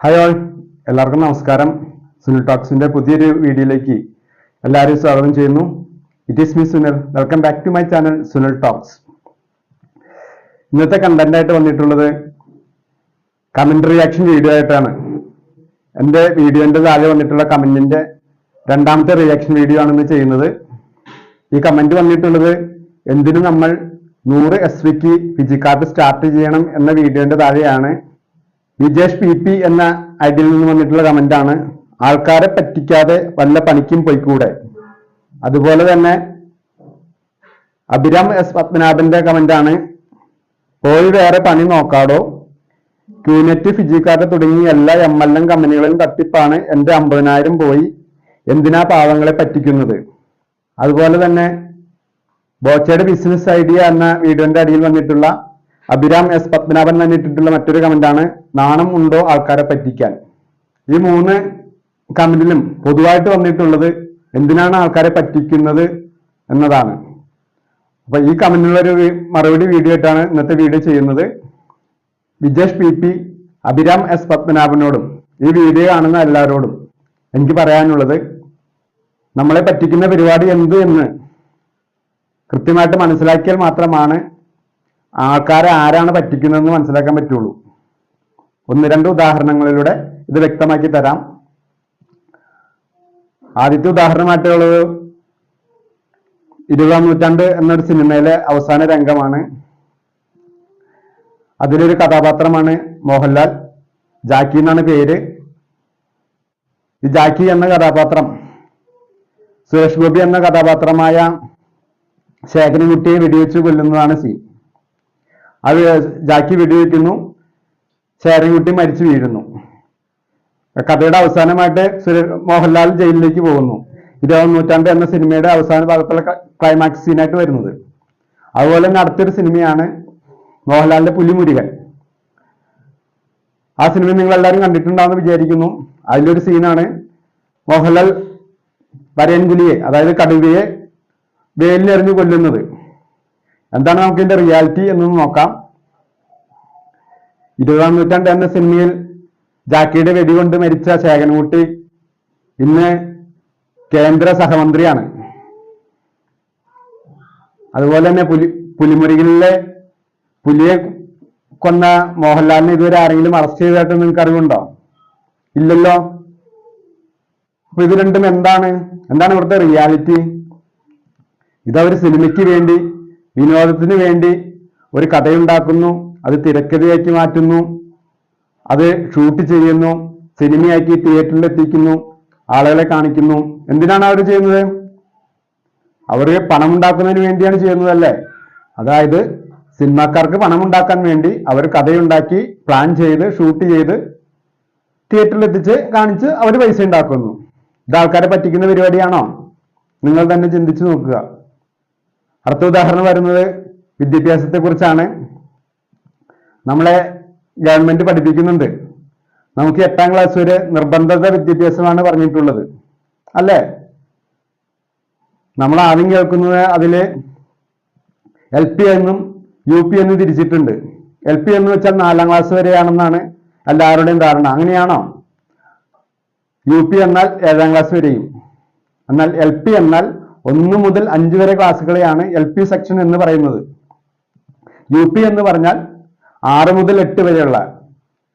Hi all, എല്ലാവർക്കും നമസ്കാരം. സുനിൽ ടോക്സിന്റെ പുതിയൊരു വീഡിയോയിലേക്ക് എല്ലാവരെയും സ്വാഗതം ചെയ്യുന്നു. It is me Sunil. Welcome back to my channel Sunil talks. ഇന്നത്തെ കണ്ടന്റ് ആയിട്ട് വന്നിട്ടുള്ളത് കമന്റ് റിയാക്ഷൻ വീഡിയോ ആയിട്ടാണ്. എൻ്റെ വീഡിയോന്റെ താഴെ വന്നിട്ടുള്ള കമന്റിന്റെ രണ്ടാമത്തെ റിയാക്ഷൻ വീഡിയോ ആണ് ഇന്ന് ചെയ്യുന്നത്. ഈ കമന്റ് വന്നിട്ടുള്ളത് എന്തിനു നമ്മൾ 100 SVക്ക് ഫിജിക്കാർട്ട് സ്റ്റാർട്ട് ചെയ്യണം എന്ന വീഡിയോന്റെ താഴെയാണ്. വിജേഷ് PP എന്ന ഐഡിയിൽ നിന്ന് വന്നിട്ടുള്ള കമന്റ് ആണ്. ആൾക്കാരെ പറ്റിക്കാതെ വല്ല പണിക്കും പോയിക്കൂടെ. അതുപോലെ തന്നെ അഭിരാം S പത്മനാഭന്റെ കമന്റ് ആണ്. പോയി വേറെ പണി നോക്കാടോ. ക്യൂനെറ്റ് ഫിജിക്കാർട്ട് തുടങ്ങി എല്ലാ MLM കമ്പനികളും തട്ടിപ്പാണ്. എന്റെ 50,000 പോയി. എന്തിനാ പാവങ്ങളെ പറ്റിക്കുന്നത്. അതുപോലെ തന്നെ ബോച്ചയുടെ ബിസിനസ് ഐഡിയ എന്ന വീഡിയോന്റെ അടിയിൽ വന്നിട്ടുള്ള അഭിരാം S പത്മനാഭൻ വന്നിട്ടുള്ള മറ്റൊരു കമന്റ് ആണ്. നാണം ഉണ്ടോ ആൾക്കാരെ പറ്റിക്കാൻ. ഈ 3 കമന്റിലും പൊതുവായിട്ട് വന്നിട്ടുള്ളത് എന്തിനാണ് ആൾക്കാരെ പറ്റിക്കുന്നത് എന്നതാണ്. അപ്പൊ ഈ കമന്റിനുള്ള ഒരു മറുപടി വീഡിയോ ആയിട്ടാണ് ഇന്നത്തെ വീഡിയോ ചെയ്യുന്നത്. വിജേഷ് PP അഭിരാം S പത്മനാഭനോടും ഈ വീഡിയോ കാണുന്ന എല്ലാവരോടും എനിക്ക് പറയാനുള്ളത്, നമ്മളെ പറ്റിക്കുന്ന പരിപാടി എന്ത് എന്ന് കൃത്യമായിട്ട് മനസ്സിലാക്കിയാൽ മാത്രമാണ് ആൾക്കാരെ ആരാണ് പറ്റിക്കുന്നതെന്ന് മനസ്സിലാക്കാൻ പറ്റുള്ളൂ. 1-2 ഉദാഹരണങ്ങളിലൂടെ ഇത് വ്യക്തമാക്കി തരാം. ആദ്യത്തെ ഉദാഹരണമായിട്ടുള്ളത് 20-ാം നൂറ്റാണ്ട് എന്നൊരു സിനിമയിലെ അവസാന രംഗമാണ്. അതിലൊരു കഥാപാത്രമാണ് മോഹൻലാൽ. ജാക്കി എന്നാണ് പേര്. ഈ ജാക്കി എന്ന കഥാപാത്രം സുരേഷ് ഗോപി എന്ന കഥാപാത്രമായ ശേഖരൻകുട്ടിയെ വെടിവെച്ച് കൊല്ലുന്നതാണ് സീൻ. അത് ജാക്കി വെടിവെക്കുന്നു, ശേഖരൻകുട്ടി മരിച്ചു വീഴുന്നു. കഥയുടെ അവസാനമായിട്ട് മോഹൻലാൽ ജയിലിലേക്ക് പോകുന്നു. 20-ാം നൂറ്റാണ്ട് എന്ന സിനിമയുടെ അവസാന ഭാഗത്തുള്ള ക്ലൈമാക്സ് സീനായിട്ട് വരുന്നത്. അതുപോലെ തന്നെ അടുത്തൊരു സിനിമയാണ് മോഹൻലാലിന്റെ പുലിമുരുകൻ. ആ സിനിമ നിങ്ങൾ എല്ലാവരും കണ്ടിട്ടുണ്ടാവുമെന്ന് വിചാരിക്കുന്നു. അതിലൊരു സീനാണ് മോഹൻലാൽ വരയൻകുലിയെ, അതായത് കടുവയെ വേലിനെറിഞ്ഞു കൊല്ലുന്നത്. എന്താണ് നമുക്ക് ഇതിന്റെ റിയാലിറ്റി എന്നൊന്ന് നോക്കാം. 20-ാം നൂറ്റാണ്ട് എന്ന സിനിമയിൽ ജാക്കിയുടെ വെടികൊണ്ട് മരിച്ച ശേഖരൻകുട്ടി ഇന്ന് കേന്ദ്ര സഹമന്ത്രിയാണ്. അതുപോലെ തന്നെ പുലിമുരുകനിലെ പുലിയെ കൊന്ന മോഹൻലാലിനെ ഇതുവരെ ആരെങ്കിലും അറസ്റ്റ് ചെയ്തതായിട്ട് നിങ്ങൾക്ക് അറിവുണ്ടോ? ഇല്ലല്ലോ. അപ്പൊ ഇത് രണ്ടും എന്താണ് ഇവിടുത്തെ റിയാലിറ്റി? ഇതവർ സിനിമയ്ക്ക് വേണ്ടി, വിനോദത്തിന് വേണ്ടി ഒരു കഥയുണ്ടാക്കുന്നു, അത് തിരക്കഥയാക്കി മാറ്റുന്നു, അത് ഷൂട്ട് ചെയ്യുന്നു, സിനിമയാക്കി തിയേറ്ററിൽ എത്തിക്കുന്നു, ആളുകളെ കാണിക്കുന്നു. എന്തിനാണ് അവർ ചെയ്യുന്നത്? അവർ പണം ഉണ്ടാക്കുന്നതിന് വേണ്ടിയാണ് ചെയ്യുന്നതല്ലേ. അതായത് സിനിമാക്കാർക്ക് പണം ഉണ്ടാക്കാൻ വേണ്ടി അവർ കഥയുണ്ടാക്കി പ്ലാൻ ചെയ്ത് ഷൂട്ട് ചെയ്ത് തിയേറ്ററിൽ എത്തിച്ച് കാണിച്ച് അവർ പൈസ ഉണ്ടാക്കുന്നു. ഇത് ആൾക്കാരെ പറ്റിക്കുന്ന പരിപാടിയാണോ? നിങ്ങൾ തന്നെ ചിന്തിച്ചു നോക്കുക. അടുത്ത ഉദാഹരണം വരുന്നത് വിദ്യാഭ്യാസത്തെ കുറിച്ചാണ്. നമ്മളെ ഗവൺമെന്റ് പഠിപ്പിക്കുന്നുണ്ട്. നമുക്ക് 8ാം ക്ലാസ് വരെ നിർബന്ധിത വിദ്യാഭ്യാസമാണ് പറഞ്ഞിട്ടുള്ളത്, അല്ലേ? നമ്മൾ ആദ്യം കേൾക്കുന്നത് അതില് LP എന്നും UP എന്നും തിരിച്ചിട്ടുണ്ട്. LP എന്ന് വെച്ചാൽ 4ാം ക്ലാസ് വരെയാണെന്നാണ് എല്ലാവരുടെയും ധാരണ. അങ്ങനെയാണോ? UP എന്നാൽ 7ാം ക്ലാസ് വരെയും. എന്നാൽ LP എന്നാൽ 1 മുതൽ 5 വരെ ക്ലാസ്സുകളെയാണ് LP സെക്ഷൻ എന്ന് പറയുന്നത്. UP എന്ന് പറഞ്ഞാൽ 6 മുതൽ 8 വരെയുള്ള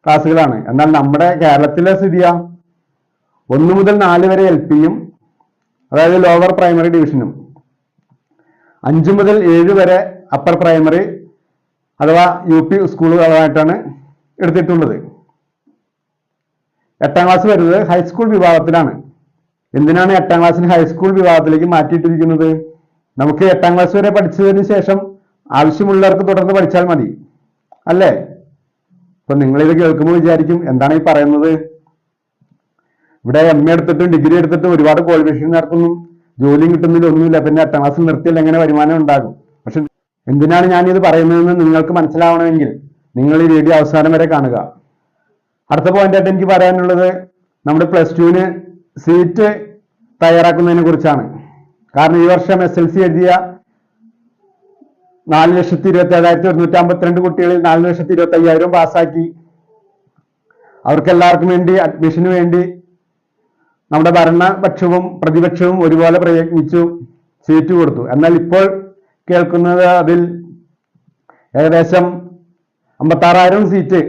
ക്ലാസ്സുകളാണ്. എന്നാൽ നമ്മുടെ കേരളത്തിലെ സ്ഥിതിയാ 1 മുതൽ 4 വരെ LPയും, അതായത് ലോവർ പ്രൈമറി ഡിവിഷനും, 5 മുതൽ 7 വരെ അപ്പർ പ്രൈമറി അഥവാ UP സ്കൂളുകളായിട്ടാണ് എടുത്തിട്ടുള്ളത്. 8ാം ക്ലാസ് വരുന്നത് ഹൈസ്കൂൾ വിഭാഗത്തിലാണ്. എന്തിനാണ് 8ാം ക്ലാസ്സിന് ഹൈസ്കൂൾ വിഭാഗത്തിലേക്ക് മാറ്റിയിട്ടിരിക്കുന്നത്? നമുക്ക് 8ാം ക്ലാസ് വരെ പഠിച്ചതിന് ശേഷം ആവശ്യമുള്ളവർക്ക് തുടർന്ന് പഠിച്ചാൽ മതി, അല്ലേ? അപ്പൊ നിങ്ങളിത് കേൾക്കുമ്പോൾ വിചാരിക്കും, എന്താണ് ഈ പറയുന്നത്? ഇവിടെ MA എടുത്തിട്ടും ഡിഗ്രി എടുത്തിട്ടും ഒരുപാട് ക്വാളിഫിക്കേഷൻ നടത്തുന്നു, ജോലിയും കിട്ടുന്നില്ല, ഒന്നുമില്ല. പിന്നെ 8ാം ക്ലാസ്സിൽ നിർത്തിയാൽ എങ്ങനെ വരുമാനം ഉണ്ടാകും? പക്ഷെ എന്തിനാണ് ഞാനിത് പറയുന്നതെന്ന് നിങ്ങൾക്ക് മനസ്സിലാവണമെങ്കിൽ നിങ്ങൾ ഈ വീഡിയോ അവസാനം വരെ കാണുക. അടുത്ത പോയിന്റായിട്ട് എനിക്ക് പറയാനുള്ളത് നമ്മുടെ +2-ന് സീറ്റ് തയ്യാറാക്കുന്നതിനെ കുറിച്ചാണ്. കാരണം ഈ വർഷം SLC എഴുതിയ 4,27,152 കുട്ടികളിൽ 4,25,000 പാസ്സാക്കി. അവർക്ക് എല്ലാവർക്കും വേണ്ടി അഡ്മിഷന് വേണ്ടി നമ്മുടെ ഭരണപക്ഷവും പ്രതിപക്ഷവും ഒരുപോലെ പ്രയത്നിച്ചു, സീറ്റ് കൊടുത്തു. എന്നാൽ ഇപ്പോൾ കേൾക്കുന്നത് അതിൽ ഏകദേശം 56,000 സീറ്റ്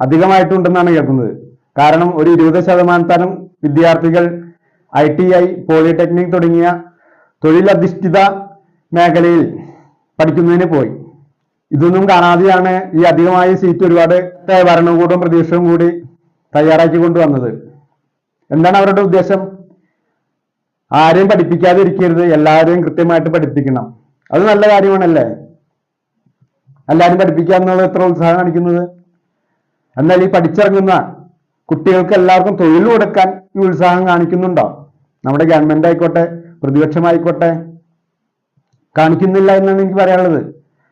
അധികമായിട്ടുണ്ടെന്നാണ് കേൾക്കുന്നത്. കാരണം ഒരു 20% വിദ്യാർത്ഥികൾ ITI, പോളിടെക്നിക് തുടങ്ങിയ തൊഴിലധിഷ്ഠിത മേഖലയിൽ പഠിക്കുന്നതിന് പോയി. ഇതൊന്നും കാണാതെയാണ് ഈ അധികമായ സീറ്റ് ഒരുപാട് ഭരണകൂടവും പ്രതിപക്ഷവും കൂടി തയ്യാറാക്കി കൊണ്ടുവന്നത്. എന്താണ് അവരുടെ ഉദ്ദേശം? ആരെയും പഠിപ്പിക്കാതെ ഇരിക്കരുത്, എല്ലാവരെയും കൃത്യമായിട്ട് പഠിപ്പിക്കണം. അത് നല്ല കാര്യമാണല്ലേ, എല്ലാവരും പഠിപ്പിക്കുക എന്നുള്ള എത്ര ഉത്സാഹം കാണിക്കുന്നത്. എന്നാൽ ഈ പഠിച്ചിറങ്ങുന്ന കുട്ടികൾക്ക് എല്ലാവർക്കും തൊഴിൽ കൊടുക്കാൻ ഈ ഉത്സാഹം കാണിക്കുന്നുണ്ടോ? നമ്മുടെ ഗവൺമെന്റ് ആയിക്കോട്ടെ പ്രതിപക്ഷമായിക്കോട്ടെ കാണിക്കുന്നില്ല എന്നാണ് എനിക്ക് പറയാനുള്ളത്.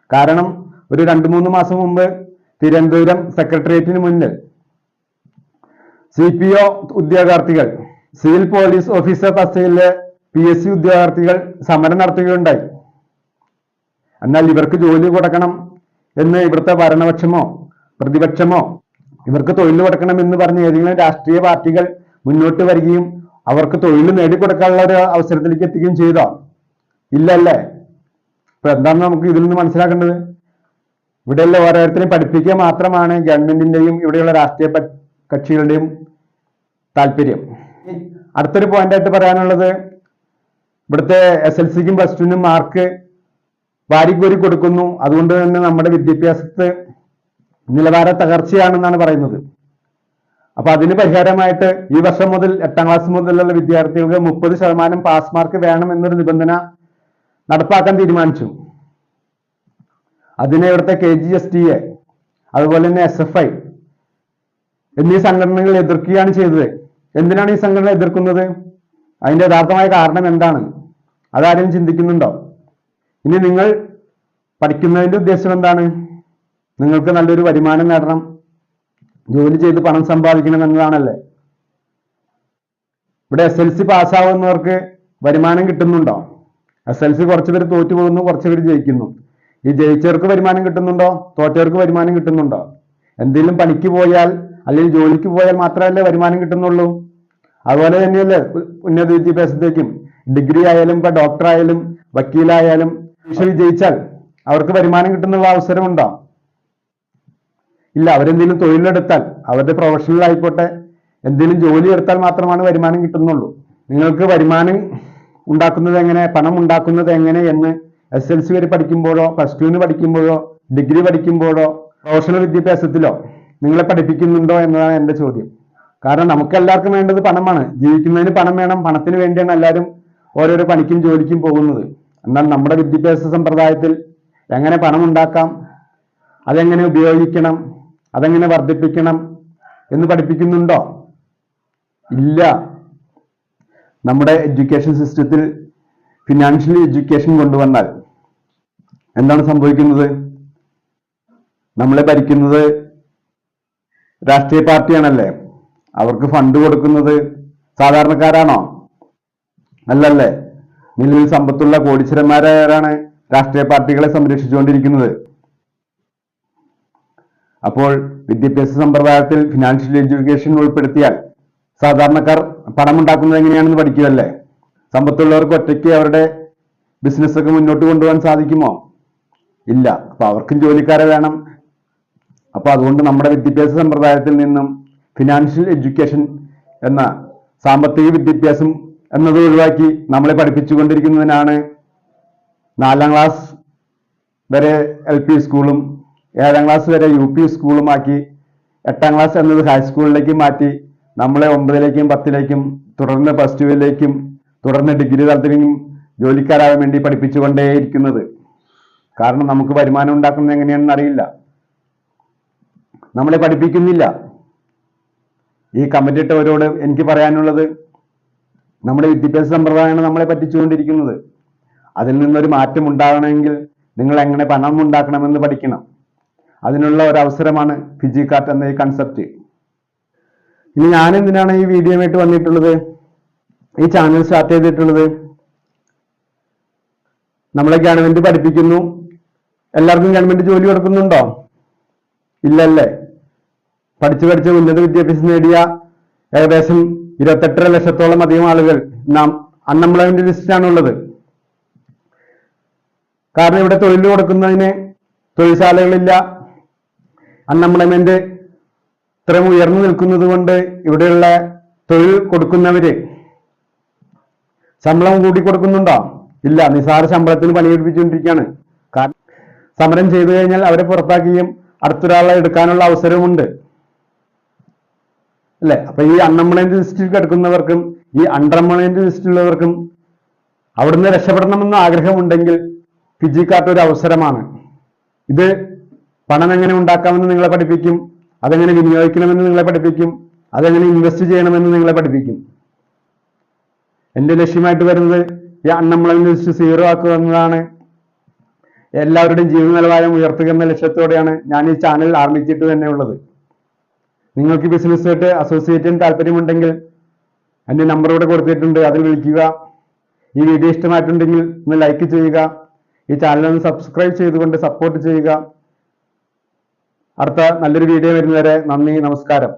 കാരണം ഒരു 2-3 മാസം മുമ്പ് തിരുവനന്തപുരം സെക്രട്ടേറിയറ്റിന് മുന്നിൽ CPO ഉദ്യോഗാർത്ഥികൾ, സിവിൽ പോലീസ് ഓഫീസർ തസ്തികയിലെ PSC ഉദ്യോഗാർത്ഥികൾ സമരം നടത്തുകയുണ്ടായി. എന്നാൽ ഇവർക്ക് ജോലി കൊടുക്കണം എന്ന് ഇവിടുത്തെ ഭരണപക്ഷമോ പ്രതിപക്ഷമോ ഇവർക്ക് തൊഴിൽ കൊടുക്കണം എന്ന് പറഞ്ഞ് ഏതെങ്കിലും രാഷ്ട്രീയ പാർട്ടികൾ മുന്നോട്ട് വരികയും അവർക്ക് തൊഴിൽ നേടിക്കൊടുക്കാനുള്ള ഒരു അവസരത്തിലേക്ക് എത്തിക്കുകയും ചെയ്തോ? ഇല്ലല്ലേ. ഇപ്പൊ എന്താണ് നമുക്ക് ഇതിൽ നിന്ന് മനസ്സിലാക്കേണ്ടത്? ഇവിടെയുള്ള ഓരോരുത്തരെയും പഠിപ്പിക്കുക മാത്രമാണ് ഗവൺമെന്റിന്റെയും ഇവിടെയുള്ള രാഷ്ട്രീയ കക്ഷികളുടെയും താല്പര്യം. അടുത്തൊരു പോയിന്റായിട്ട് പറയാനുള്ളത്, ഇവിടുത്തെ SLCക്കും +2നും മാർക്ക് വാരിക്കോരി കൊടുക്കുന്നു. അതുകൊണ്ട് തന്നെ നമ്മുടെ വിദ്യാഭ്യാസത്തെ നിലവാര തകർച്ചയാണെന്നാണ് പറയുന്നത്. അപ്പൊ അതിന് പരിഹാരമായിട്ട് ഈ വർഷം മുതൽ 8ാം ക്ലാസ് മുതലുള്ള വിദ്യാർത്ഥികൾക്ക് 30% പാസ് മാർക്ക് വേണം എന്നൊരു നിബന്ധന നടപ്പാക്കാൻ തീരുമാനിച്ചു. അതിനെ ഇവിടുത്തെ KGSTA അതുപോലെ തന്നെ SFI എന്നീ സംഘടനകൾ എതിർക്കുകയാണ് ചെയ്തത്. എന്തിനാണ് ഈ സംഘടന എതിർക്കുന്നത്? അതിന്റെ യഥാർത്ഥമായ കാരണം എന്താണ്? അതാരും ചിന്തിക്കുന്നുണ്ടോ? ഇനി നിങ്ങൾ പഠിക്കുന്നതിന്റെ ഉദ്ദേശം എന്താണ്? നിങ്ങൾക്ക് നല്ലൊരു വരുമാനം നേടണം, ജോലി ചെയ്ത് പണം സമ്പാദിക്കണം എന്നതാണല്ലേ. ഇവിടെ SLC പാസ്സാവുന്നവർക്ക് വരുമാനം കിട്ടുന്നുണ്ടോ? SLC കുറച്ച് പേര് തോറ്റു പോകുന്നു, കുറച്ച് പേര് ജയിക്കുന്നു. ഈ ജയിച്ചവർക്ക് വരുമാനം കിട്ടുന്നുണ്ടോ? തോറ്റവർക്ക് വരുമാനം കിട്ടുന്നുണ്ടോ? എന്തെങ്കിലും പണിക്ക് പോയാൽ അല്ലെങ്കിൽ ജോലിക്ക് പോയാൽ മാത്രമല്ലേ വരുമാനം കിട്ടുന്നുള്ളൂ. അതുപോലെ തന്നെയല്ലേ ഉന്നത വിദ്യാഭ്യാസത്തേക്കും ഡിഗ്രി ആയാലും ഇപ്പൊ ഡോക്ടർ ആയാലും വക്കീലായാലും വിജയിച്ചാൽ അവർക്ക് വരുമാനം കിട്ടുന്നുള്ള അവസരമുണ്ടോ? ഇല്ല. അവരെന്തെങ്കിലും തൊഴിലെടുത്താൽ, അവരുടെ പ്രൊഫഷണൽ ആയിക്കോട്ടെ എന്തെങ്കിലും ജോലി എടുത്താൽ മാത്രമാണ് വരുമാനം കിട്ടുന്നുള്ളൂ. നിങ്ങൾക്ക് വരുമാനം ഉണ്ടാക്കുന്നത് എങ്ങനെ, പണം ഉണ്ടാക്കുന്നത് എങ്ങനെ എന്ന് SLC വരെ പഠിക്കുമ്പോഴോ +2ന് പഠിക്കുമ്പോഴോ ഡിഗ്രി പഠിക്കുമ്പോഴോ പ്രൊഫഷണൽ വിദ്യാഭ്യാസത്തിലോ നിങ്ങളെ പഠിപ്പിക്കുന്നുണ്ടോ എന്നതാണ് എൻ്റെ ചോദ്യം. കാരണം നമുക്ക് എല്ലാവർക്കും വേണ്ടത് പണമാണ്, ജീവിക്കുന്നതിന് പണം വേണം. പണത്തിന് വേണ്ടിയാണ് എല്ലാവരും ഓരോരോ പണിക്കും ജോലിക്കും പോകുന്നത്. എന്നാൽ നമ്മുടെ വിദ്യാഭ്യാസ സമ്പ്രദായത്തിൽ എങ്ങനെ പണം ഉണ്ടാക്കാം, അതെങ്ങനെ ഉപയോഗിക്കണം, അതെങ്ങനെ വർദ്ധിപ്പിക്കണം എന്ന് പഠിപ്പിക്കുന്നുണ്ടോ? ഇല്ല. നമ്മുടെ എഡ്യൂക്കേഷൻ സിസ്റ്റത്തിൽ ഫിനാൻഷ്യൽ എഡ്യൂക്കേഷൻ കൊണ്ടുവന്നാൽ എന്താണ് സംഭവിക്കുന്നത്? നമ്മളെ ഭരിക്കുന്നത് രാഷ്ട്രീയ പാർട്ടിയാണല്ലേ. അവർക്ക് ഫണ്ട് കൊടുക്കുന്നത് സാധാരണക്കാരാണോ? അല്ലല്ലേ. നിലവിൽ സമ്പത്തുള്ള കോടീശ്വരന്മാരാണ് രാഷ്ട്രീയ പാർട്ടികളെ സംരക്ഷിച്ചുകൊണ്ടിരിക്കുന്നത്. അപ്പോൾ വിദ്യാഭ്യാസ സമ്പ്രദായത്തിൽ ഫിനാൻഷ്യൽ എഡ്യൂക്കേഷൻ ഉൾപ്പെടുത്തിയാൽ സാധാരണക്കാർ പണമുണ്ടാക്കുന്നത് എങ്ങനെയാണെന്ന് പഠിക്കുകയല്ലേ. സമ്പത്തുള്ളവർക്ക് ഒറ്റയ്ക്ക് അവരുടെ ബിസിനസ്സൊക്കെ മുന്നോട്ട് കൊണ്ടുപോകാൻ സാധിക്കുമോ? ഇല്ല. അപ്പൊ അവർക്കും ജോലിക്കാരെ വേണം. അപ്പൊ അതുകൊണ്ട് നമ്മുടെ വിദ്യാഭ്യാസ സമ്പ്രദായത്തിൽ നിന്നും ഫിനാൻഷ്യൽ എഡ്യൂക്കേഷൻ എന്ന സാമ്പത്തിക വിദ്യാഭ്യാസം എന്നത് ഒഴിവാക്കി നമ്മളെ പഠിപ്പിച്ചുകൊണ്ടിരിക്കുന്നതിനാണ് 4ാം ക്ലാസ് വരെ LP സ്കൂളും 7ാം ക്ലാസ് വരെ UP സ്കൂളുമാക്കി 8ാം ക്ലാസ് എന്നത് ഹൈസ്കൂളിലേക്ക് മാറ്റി നമ്മളെ 9ലേക്കും 10ലേക്കും തുടർന്ന് +2ലേക്കും തുടർന്ന് ഡിഗ്രി തലത്തിലേക്കും ജോലിക്കാരാകാൻ വേണ്ടി പഠിപ്പിച്ചുകൊണ്ടേയിരിക്കുന്നത്. കാരണം നമുക്ക് വരുമാനം ഉണ്ടാക്കുന്നത് എങ്ങനെയാണെന്ന് അറിയില്ല, നമ്മളെ പഠിപ്പിക്കുന്നില്ല. ഈ കമന്റ് ഇട്ടവരോട് എനിക്ക് പറയാനുള്ളത്, നമ്മുടെ വിദ്യാഭ്യാസ സമ്പ്രദായമാണ് നമ്മളെ പറ്റിച്ചുകൊണ്ടിരിക്കുന്നത്. അതിൽ നിന്നൊരു മാറ്റം ഉണ്ടാകണമെങ്കിൽ നിങ്ങൾ എങ്ങനെ പണം ഉണ്ടാക്കണമെന്ന് പഠിക്കണം. അതിനുള്ള ഒരു അവസരമാണ് ഫിജികാർട്ട് എന്ന ഈ കൺസെപ്റ്റ്. ഇനി ഞാൻ എന്തിനാണ് ഈ വീഡിയോയുമായിട്ട് വന്നിട്ടുള്ളത്, ഈ ചാനൽ സ്റ്റാർട്ട് ചെയ്തിട്ടുള്ളത്? നമ്മളെ ഗവൺമെന്റ് പഠിപ്പിക്കുന്നു, എല്ലാവർക്കും ഗവൺമെന്റ് ജോലി കൊടുക്കുന്നുണ്ടോ? ഇല്ലല്ലേ. പഠിച്ച് ഉന്നത വിദ്യാഭ്യാസം നേടിയ ഏകദേശം 28 ലക്ഷത്തോളം അധികം ആളുകൾ നാം അൺഎംപ്ലോയ്മെന്റ് ലിസ്റ്റിലാണുള്ളത്. കാരണം ഇവിടെ തൊഴിൽ കൊടുക്കുന്നതിന് തൊഴിൽശാലകളില്ല. അൺഎംപ്ലോയ്മെന്റ് ഇത്രയും ഉയർന്നു നിൽക്കുന്നത് കൊണ്ട് ഇവിടെയുള്ള തൊഴിൽ കൊടുക്കുന്നവര് ശമ്പളം കൂടി കൊടുക്കുന്നുണ്ടോ? ഇല്ല, നിസാര ശമ്പളത്തിന് പണിയെടുപ്പിച്ചുകൊണ്ടിരിക്കുകയാണ്. കാരണം സമരം ചെയ്തു കഴിഞ്ഞാൽ അവരെ പുറത്താക്കുകയും അടുത്തൊരാളെ എടുക്കാനുള്ള അവസരമുണ്ട് അല്ലെ? അപ്പൊ ഈ അൺഎംപ്ലോയ്മെന്റ് ലിസ്റ്റിൽ കിടക്കുന്നവർക്കും ഈ അൺഎംപ്ലോയ്മെന്റ് ലിസ്റ്റിലുള്ളവർക്കും അവിടുന്ന് രക്ഷപ്പെടണമെന്ന് ആഗ്രഹമുണ്ടെങ്കിൽ ഫിജി കാർട്ട് ഒരു അവസരമാണ്. ഇത് പണം എങ്ങനെ ഉണ്ടാക്കാമെന്ന് നിങ്ങളെ പഠിപ്പിക്കും, അതെങ്ങനെ വിനിയോഗിക്കണമെന്ന് നിങ്ങളെ പഠിപ്പിക്കും, അതെങ്ങനെ ഇൻവെസ്റ്റ് ചെയ്യണമെന്ന് നിങ്ങളെ പഠിപ്പിക്കും. എന്റെ ലക്ഷ്യമായിട്ട് വരുന്നത് ഈ അൺഎംപ്ലോയ്മെന്റ് ലിസ്റ്റ് 0 ആക്കുക എന്നതാണ്. എല്ലാവരുടെയും ജീവിത നിലവാരം ഉയർത്തുക എന്ന ലക്ഷ്യത്തോടെയാണ് ഞാൻ ഈ ചാനൽ ആരംഭിച്ചിട്ട് തന്നെ ഉള്ളത്. നിങ്ങൾക്ക് ബിസിനസ്സായിട്ട് അസോസിയേറ്റ് ചെയ്യാൻ താല്പര്യമുണ്ടെങ്കിൽ എൻ്റെ നമ്പർ ഇവിടെ കൊടുത്തിട്ടുണ്ട്, അതിൽ വിളിക്കുക. ഈ വീഡിയോ ഇഷ്ടമായിട്ടുണ്ടെങ്കിൽ ഒന്ന് ലൈക്ക് ചെയ്യുക, ഈ ചാനൽ ഒന്ന് സബ്സ്ക്രൈബ് ചെയ്തുകൊണ്ട് സപ്പോർട്ട് ചെയ്യുക. അടുത്ത നല്ലൊരു വീഡിയോ വരുന്നവരെ നന്ദി, നമസ്കാരം.